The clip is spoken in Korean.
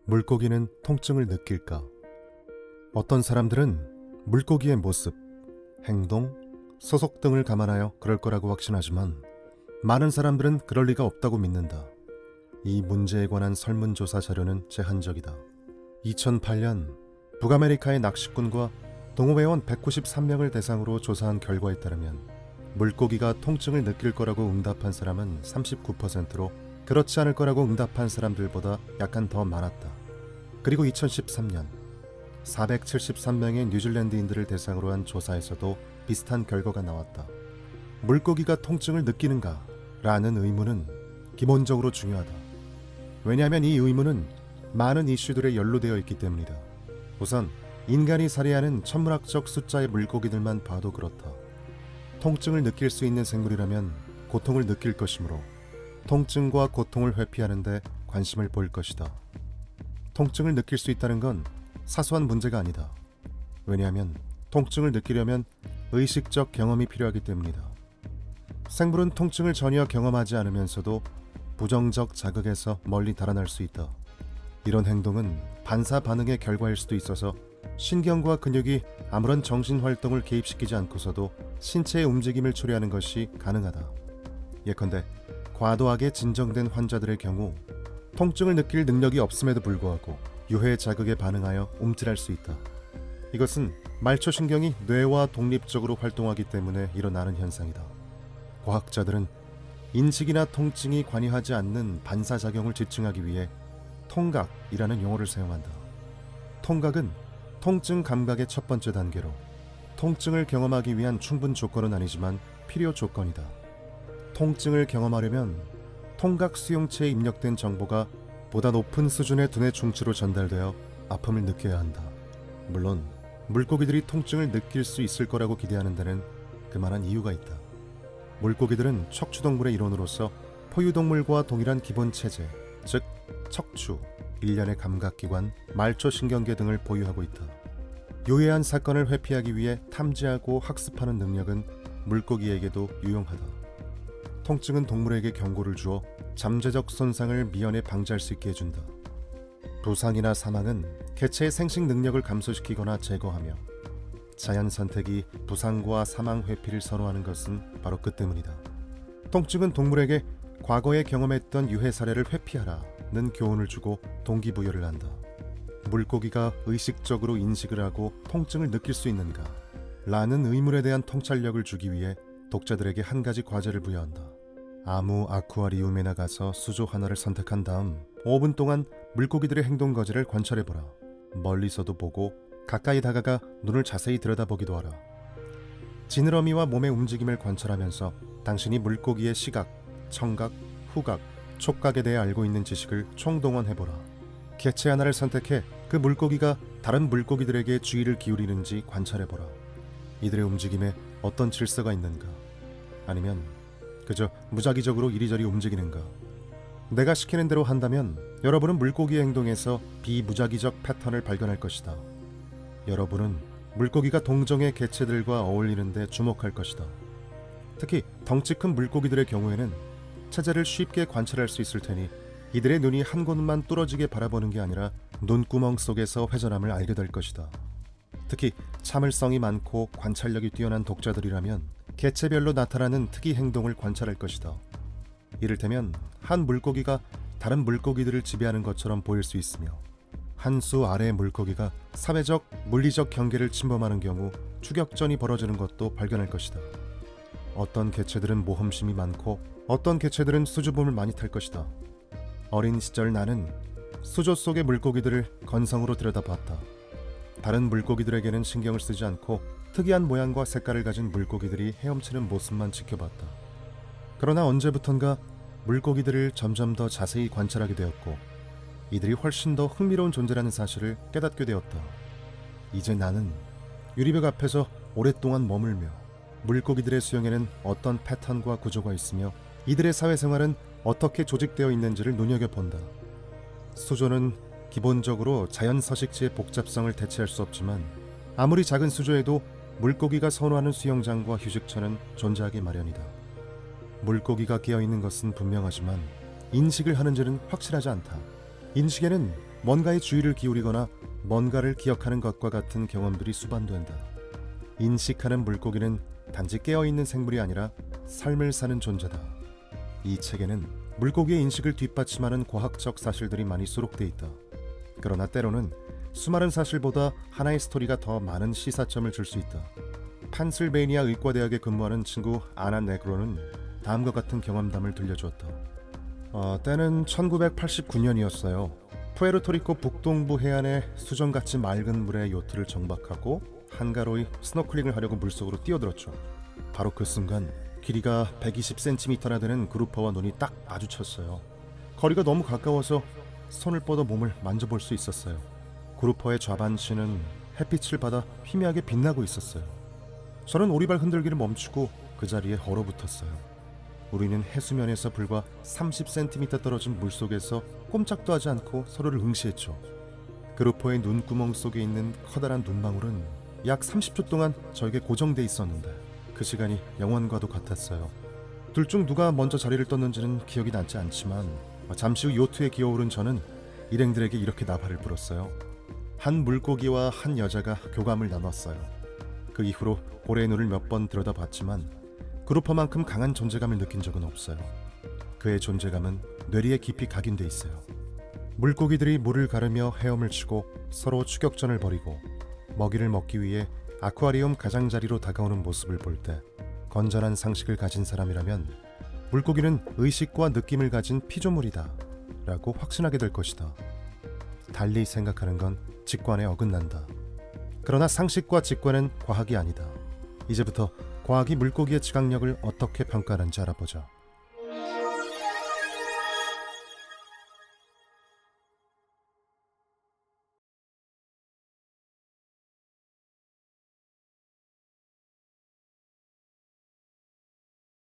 물고기는 통증을 느낄까? 어떤 사람들은 물고기의 모습, 행동, 소속 등을 감안하여 그럴 거라고 확신하지만 많은 사람들은 그럴 리가 없다고 믿는다. 이 문제에 관한 설문조사 자료는 제한적이다. 2008년 북아메리카의 낚시꾼과 동호회원 193명을 대상으로 조사한 결과에 따르면 물고기가 통증을 느낄 거라고 응답한 사람은 39%로 그렇지 않을 거라고 응답한 사람들보다 약간 더 많았다. 그리고 2013년 473명의 뉴질랜드인들을 대상으로 한 조사에서도 비슷한 결과가 나왔다. 물고기가 통증을 느끼는가? 라는 의문은 기본적으로 중요하다. 왜냐하면 이 의문은 많은 이슈들에 연루되어 있기 때문이다. 우선 인간이 살해하는 천문학적 숫자의 물고기들만 봐도 그렇다. 통증을 느낄 수 있는 생물이라면 고통을 느낄 것이므로 통증과 고통을 회피하는 데 관심을 보일 것이다. 통증을 느낄 수 있다는 건 사소한 문제가 아니다. 왜냐하면 통증을 느끼려면 의식적 경험이 필요하기 때문이다. 생물은 통증을 전혀 경험하지 않으면서도 부정적 자극에서 멀리 달아날 수 있다. 이런 행동은 반사 반응의 결과일 수도 있어서 신경과 근육이 아무런 정신활동을 개입시키지 않고서도 신체의 움직임을 초래하는 것이 가능하다. 예컨대 과도하게 진정된 환자들의 경우 통증을 느낄 능력이 없음에도 불구하고 유해 자극에 반응하여 움찔할 수 있다. 이것은 말초신경이 뇌와 독립적으로 활동하기 때문에 일어나는 현상이다. 과학자들은 인식이나 통증이 관여하지 않는 반사작용을 지칭하기 위해 통각이라는 용어를 사용한다. 통각은 통증 감각의 첫 번째 단계로 통증을 경험하기 위한 충분 조건은 아니지만 필요 조건이다. 통증을 경험하려면 통각 수용체에 입력된 정보가 보다 높은 수준의 두뇌 중추로 전달되어 아픔을 느껴야 한다. 물론 물고기들이 통증을 느낄 수 있을 거라고 기대하는 데는 그만한 이유가 있다. 물고기들은 척추동물의 일원으로서 포유동물과 동일한 기본 체제, 즉 척추, 일련의 감각기관, 말초신경계 등을 보유하고 있다. 요예한 사건을 회피하기 위해 탐지하고 학습하는 능력은 물고기에게도 유용하다. 통증은 동물에게 경고를 주어 잠재적 손상을 미연에 방지할 수 있게 해준다. 부상이나 사망은 개체의 생식 능력을 감소시키거나 제거하며 자연 선택이 부상과 사망 회피를 선호하는 것은 바로 그 때문이다. 통증은 동물에게 과거에 경험했던 유해 사례를 회피하라는 교훈을 주고 동기부여를 한다. 물고기가 의식적으로 인식을 하고 통증을 느낄 수 있는가? 라는 의문에 대한 통찰력을 주기 위해 독자들에게 한 가지 과제를 부여한다. 아무 아쿠아리움에 나가서 수조 하나를 선택한 다음 5분 동안 물고기들의 행동 거지를 관찰해보라. 멀리서도 보고 가까이 다가가 눈을 자세히 들여다보기도 하라. 지느러미와 몸의 움직임을 관찰하면서 당신이 물고기의 시각, 청각, 후각, 촉각에 대해 알고 있는 지식을 총동원해보라. 개체 하나를 선택해 그 물고기가 다른 물고기들에게 주의를 기울이는지 관찰해보라. 이들의 움직임에 어떤 질서가 있는가? 아니면 그저 무작위적으로 이리저리 움직이는가? 내가 시키는 대로 한다면 여러분은 물고기의 행동에서 비무작위적 패턴을 발견할 것이다. 여러분은 물고기가 동종의 개체들과 어울리는 데 주목할 것이다. 특히 덩치 큰 물고기들의 경우에는 체제를 쉽게 관찰할 수 있을 테니 이들의 눈이 한 곳만 뚫어지게 바라보는 게 아니라 눈구멍 속에서 회전함을 알게 될 것이다. 특히 참을성이 많고 관찰력이 뛰어난 독자들이라면 개체별로 나타나는 특이 행동을 관찰할 것이다. 이를테면 한 물고기가 다른 물고기들을 지배하는 것처럼 보일 수 있으며 한 수 아래의 물고기가 사회적, 물리적 경계를 침범하는 경우 추격전이 벌어지는 것도 발견할 것이다. 어떤 개체들은 모험심이 많고 어떤 개체들은 수줍음을 많이 탈 것이다. 어린 시절 나는 수조 속의 물고기들을 건성으로 들여다봤다. 다른 물고기들에게는 신경을 쓰지 않고 특이한 모양과 색깔을 가진 물고기들이 헤엄치는 모습만 지켜봤다. 그러나 언제부턴가 물고기들을 점점 더 자세히 관찰하게 되었고 이들이 훨씬 더 흥미로운 존재라는 사실을 깨닫게 되었다. 이제 나는 유리벽 앞에서 오랫동안 머물며 물고기들의 수영에는 어떤 패턴과 구조가 있으며 이들의 사회생활은 어떻게 조직되어 있는지를 눈여겨본다. 수조는 기본적으로 자연 서식지의 복잡성을 대체할 수 없지만 아무리 작은 수조에도 물고기가 선호하는 수영장과 휴식처는 존재하기 마련이다. 물고기가 깨어있는 것은 분명하지만 인식을 하는지는 확실하지 않다. 인식에는 뭔가에 주의를 기울이거나 뭔가를 기억하는 것과 같은 경험들이 수반된다. 인식하는 물고기는 단지 깨어있는 생물이 아니라 삶을 사는 존재다. 이 책에는 물고기의 인식을 뒷받침하는 과학적 사실들이 많이 수록돼 있다. 그러나 때로는 수많은 사실보다 하나의 스토리가 더 많은 시사점을 줄 수 있다. 판실베이니아 의과대학에 근무하는 친구 아나 네그로는 다음과 같은 경험담을 들려주었다. 때는 1989년이었어요. 푸에르토리코 북동부 해안의 수정같이 맑은 물에 요트를 정박하고 한가로이 스노클링을 하려고 물속으로 뛰어들었죠. 바로 그 순간 길이가 120cm나 되는 그루퍼와 눈이 딱 마주쳤어요. 거리가 너무 가까워서 손을 뻗어 몸을 만져볼 수 있었어요. 그루퍼의 좌반신은 햇빛을 받아 희미하게 빛나고 있었어요. 저는 오리발 흔들기를 멈추고 그 자리에 얼어붙었어요. 우리는 해수면에서 불과 30cm 떨어진 물속에서 꼼짝도 하지 않고 서로를 응시했죠. 그루퍼의 눈구멍 속에 있는 커다란 눈망울은 약 30초 동안 저에게 고정돼 있었는데 그 시간이 영원과도 같았어요. 둘 중 누가 먼저 자리를 떴는지는 기억이 나지 않지만 잠시 후 요트에 기어오른 저는 일행들에게 이렇게 나발을 불었어요. 한 물고기와 한 여자가 교감을 나눴어요. 그 이후로 고래의 눈을 몇 번 들여다봤지만 그루퍼만큼 강한 존재감을 느낀 적은 없어요. 그의 존재감은 뇌리에 깊이 각인돼 있어요. 물고기들이 물을 가르며 헤엄을 치고 서로 추격전을 벌이고 먹이를 먹기 위해 아쿠아리움 가장자리로 다가오는 모습을 볼 때 건전한 상식을 가진 사람이라면 물고기는 의식과 느낌을 가진 피조물이다 라고 확신하게 될 것이다. 달리 생각하는 건 직관에 어긋난다. 그러나 상식과 직관은 과학이 아니다. 이제부터 과학이 물고기의 지각력을 어떻게 평가하는지 알아보자.